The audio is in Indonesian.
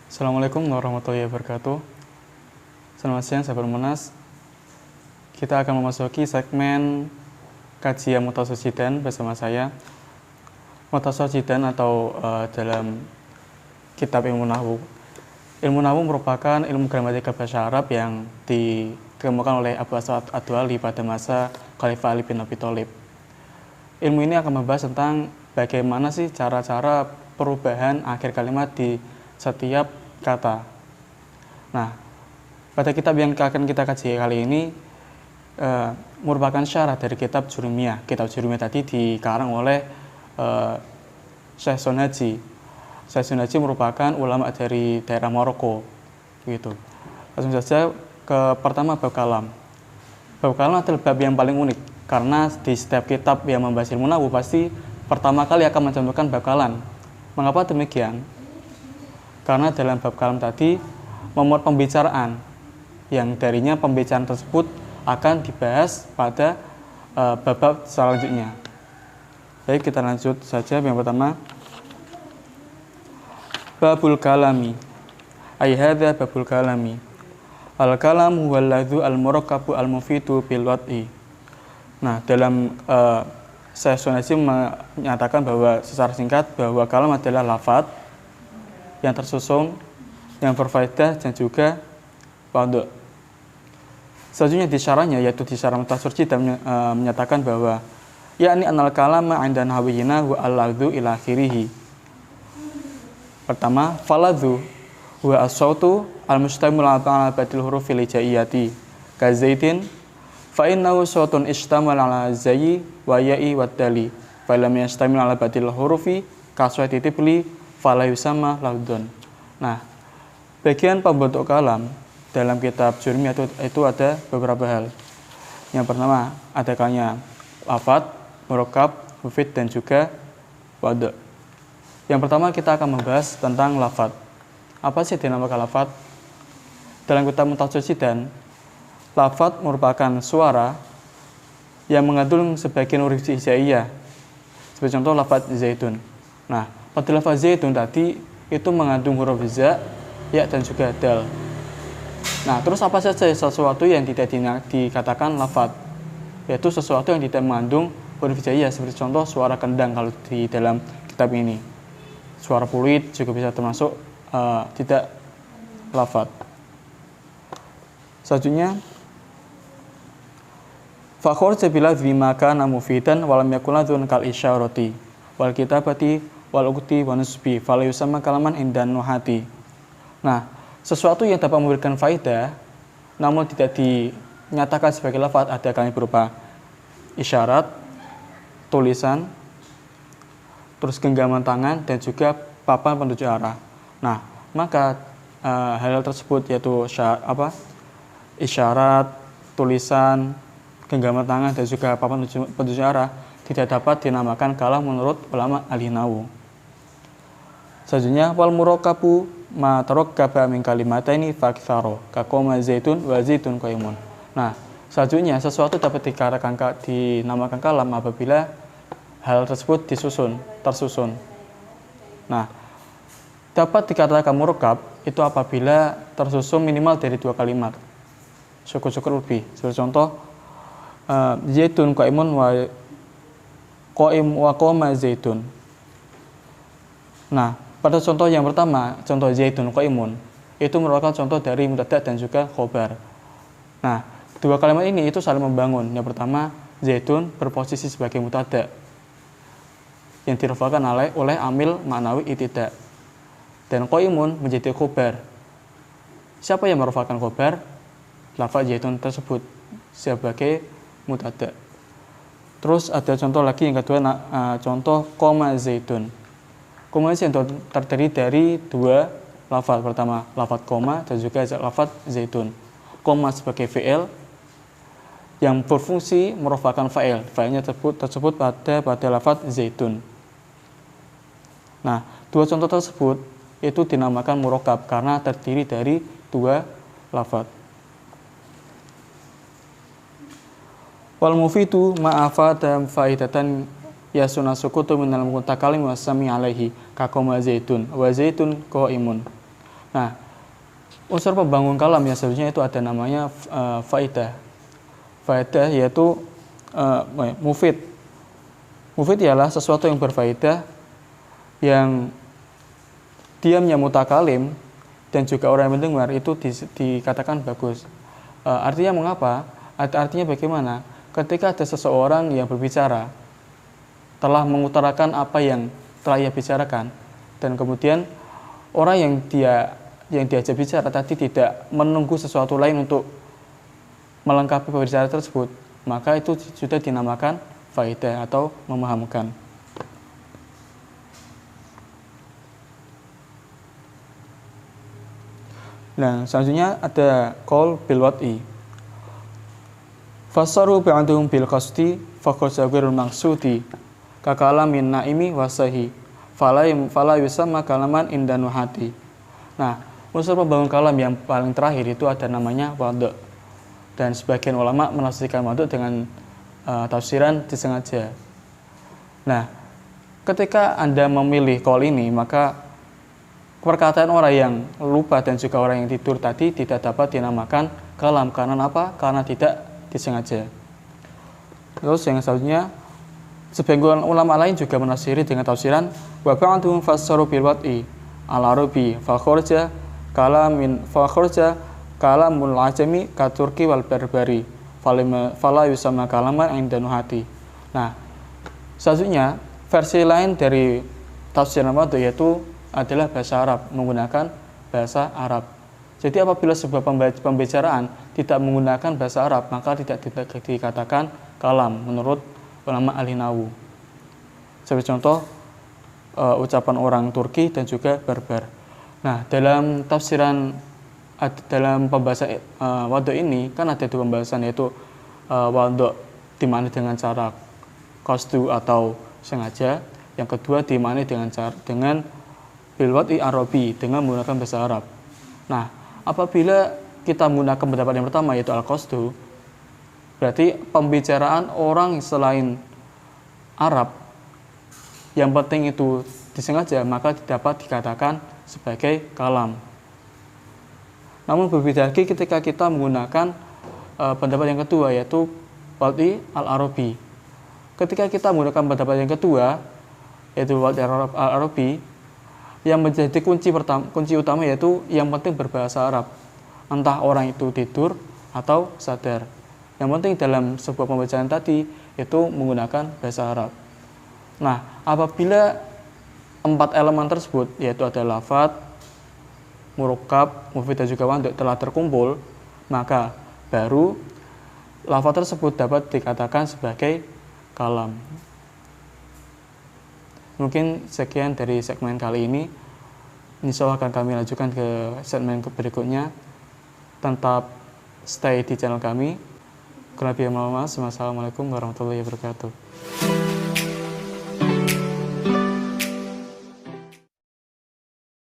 Assalamualaikum warahmatullahi wabarakatuh. Selamat siang sahabat Monas. Kita akan memasuki segmen kajian Mukhtasar Jidan bersama saya. Mukhtasar Jidan atau dalam kitab ilmu nahwu. Ilmu nahwu merupakan ilmu gramatikal bahasa Arab yang dikemukakan oleh Abu Aswad Ad-Du'ali pada masa Khalifah Ali bin Abi Thalib. Ilmu ini akan membahas tentang bagaimana sih cara-cara perubahan akhir kalimat di setiap kata. Nah, pada kitab yang akan kita kaji kali ini merupakan syarah dari kitab Jurumiyah. Kitab Jurumiyah tadi dikarang oleh Syekh Sonaji. Syekh Sonaji merupakan ulama dari daerah Maroko. Begitu. Langsung saja ke pertama bab kalam. Bab kalam adalah bab yang paling unik karena di setiap kitab yang membahas ilmu nahwu pasti pertama kali akan mencontohkan bab kalam. Mengapa demikian? Karena dalam bab kalam tadi memuat pembicaraan yang darinya pembicaraan tersebut akan dibahas pada bab-bab selanjutnya. Baik, kita lanjut saja. Yang pertama, babul kalami. Ay hadza babul kalami. Al kalam huwa alladzu al murakkabu al mufidu bil wad'i. Nah, dalam Syekh Sunaisi menyatakan bahwa secara singkat bahwa kalam adalah lafadz yang tersusun, yang berfaedah dan juga wadhu. Selanjutnya di syarahnya, yaitu di syarah Mukhtasar Jidan menyatakan bahwa yakni anal kalama 'inda nahwiyina wa al-ladzu ila akhirih. Pertama, faladzu wa as-sautu al-mustamil 'ala badil hurufil hijaiyati ka zaidin fa innahu sautun istamal 'ala zayyi wa ya'i wa dali fa lam yastamil 'ala badil hurufi ka suwati tibli fala yusamma laudun. Nah, bagian pembentuk kalam dalam kitab Jurumiyah itu ada beberapa hal. Yang pertama, ada kalanya lafadz, murakkab, mufid dan juga wadhu. Yang pertama kita akan membahas tentang lafadz. Apa sih dinamakan lafadz? Dalam kitab Mukhtasar Jidan, lafadz merupakan suara yang mengandung sebagian huruf hijaiyah. Sebagai contoh lafadz zaitun. Nah, pada lafaz zaitun tadi itu mengandung huruf za, ya dan juga dal. Nah, terus apa saja sesuatu yang tidak dikatakan lafadz? Yaitu sesuatu yang tidak mengandung huruf hijaiyah, seperti contoh suara kendang kalau di dalam kitab ini. Suara fluid juga bisa termasuk tidak lafadz. Selanjutnya, fakhor bila bima kana mufidan walam yakul ladzun kal isyarati wal kitabati wal ukti wa nusbi fala yusamma kalaman indan nuhati. Nah, sesuatu yang dapat memberikan faedah namun tidak dinyatakan sebagai lafadz ada kalanya berupa isyarat, tulisan, terus genggaman tangan dan juga papan penunjuk arah. Nah, maka hal tersebut yaitu isyarat, tulisan, genggaman tangan dan juga papan penunjuk arah tidak dapat dinamakan kalam menurut ulama ahli nahwu. Selanjutnya, wal murakkabu ma tarakkaba min kalimataini fa aktsara ka qoma zaitun wa zaitun qaimun. Nah, selanjutnya sesuatu dapat dinamakan kalam apabila hal tersebut tersusun. Nah, dapat dikatakan murakkab itu apabila tersusun minimal dari 2 kalimat. Syukur-syukur lebih. Sebagai contoh, zaitun qaimun wa qaim wa qoma zaitun. Nah, pada contoh yang pertama, contoh zaitun qaimun, itu merupakan contoh dari mubtada dan juga khobar. Nah, 2 kalimat ini itu saling membangun. Yang pertama, zaitun berposisi sebagai mubtada yang dirafa'kan oleh amil ma'nawi ibtida. Dan qaimun menjadi khobar. Siapa yang merafa'kan khobar? Lafaz zaitun tersebut sebagai mubtada. Terus ada contoh lagi yang kedua, contoh qoma zaitun. Koma yang terdiri dari 2 lafaz. Pertama, lafaz koma dan juga lafaz zaitun. Koma sebagai fi'il yang berfungsi merofakkan fa'il. Fa'ilnya tersebut pada lafaz zaitun. Nah, 2 contoh tersebut itu dinamakan murakkab karena terdiri dari 2 lafaz. Wal mufidu ma'afada faidatan yasuna sukutu minal mutakalim wa sami alaihi kakoma zaitun wa zaitun qaimun. Nah, unsur pembangun kalam yang selanjutnya itu ada namanya faedah. Faedah yaitu mufid. Mufid ialah sesuatu yang berfaedah, yang diamnya mutakalim dan juga orang yang mendengar itu dikatakan bagus. Artinya mengapa? Artinya bagaimana? Ketika ada seseorang yang berbicara, telah mengutarakan apa yang telah ia bicarakan, dan kemudian orang yang diajak bicara tadi tidak menunggu sesuatu lain untuk melengkapi pembicaraan tersebut, maka itu sudah dinamakan faedah atau memahamkan. Nah, selanjutnya ada qaul bil wad'i. Fasaru ba'dhum bil qasdi faqad zawirul maksudi kakalamin naimi wasahi fala yusamma kalaman inda nuhati. Nah, unsur pembangun kalam yang paling terakhir itu ada namanya wadh. Dan sebagian ulama menafsirkan wadh dengan tafsiran disengaja. Nah, ketika Anda memilih qaul ini, maka perkataan orang yang lupa dan juga orang yang tidur tadi tidak dapat dinamakan kalam. Karena apa? Karena tidak disengaja. Terus yang selanjutnya, sebagian ulama lain juga menafsiri dengan tafsiran wa ba'dhum fassaru bil wad'i al-arabi fa kharaja kalamul ajami ka turki wal barbari fala yusamma kalaman inda nuhati. Nah, selanjutnya versi lain dari tafsiran wadh yaitu adalah bahasa Arab, menggunakan bahasa Arab. Jadi apabila sebuah pembicaraan tidak menggunakan bahasa Arab, maka tidak dikatakan kalam menurut ulama ahli nahwu. Sebagai contoh ucapan orang Turki dan juga Barbar. Nah, dalam tafsiran dalam pembahasan wadh ini kan ada dua pembahasan, yaitu wadh dimana dengan cara qasdu atau sengaja, yang kedua dimana dengan bil wad'i arabi, dengan menggunakan bahasa Arab. Nah, apabila kita menggunakan pendapat yang pertama yaitu al-qasdu, berarti pembicaraan orang selain Arab yang penting itu disengaja, maka dapat dikatakan sebagai kalam. Namun berbeda lagi ketika kita menggunakan pendapat yang kedua yaitu wad'i al-arabi. Ketika kita menggunakan pendapat yang kedua yaitu wad'i al-arabi, yang menjadi kunci utama yaitu yang penting berbahasa Arab, entah orang itu tidur atau sadar. Yang penting dalam sebuah pembacaan tadi itu menggunakan bahasa Arab. Nah, apabila 4 elemen tersebut yaitu ada lafadz, murakkab, mufid dan juga wadh telah terkumpul, maka baru lafadz tersebut dapat dikatakan sebagai kalam. Mungkin sekian dari segmen kali ini. Insya Allah akan kami lanjutkan ke segmen berikutnya. Tetap stay di channel kami. Assalamualaikum warahmatullahi wabarakatuh.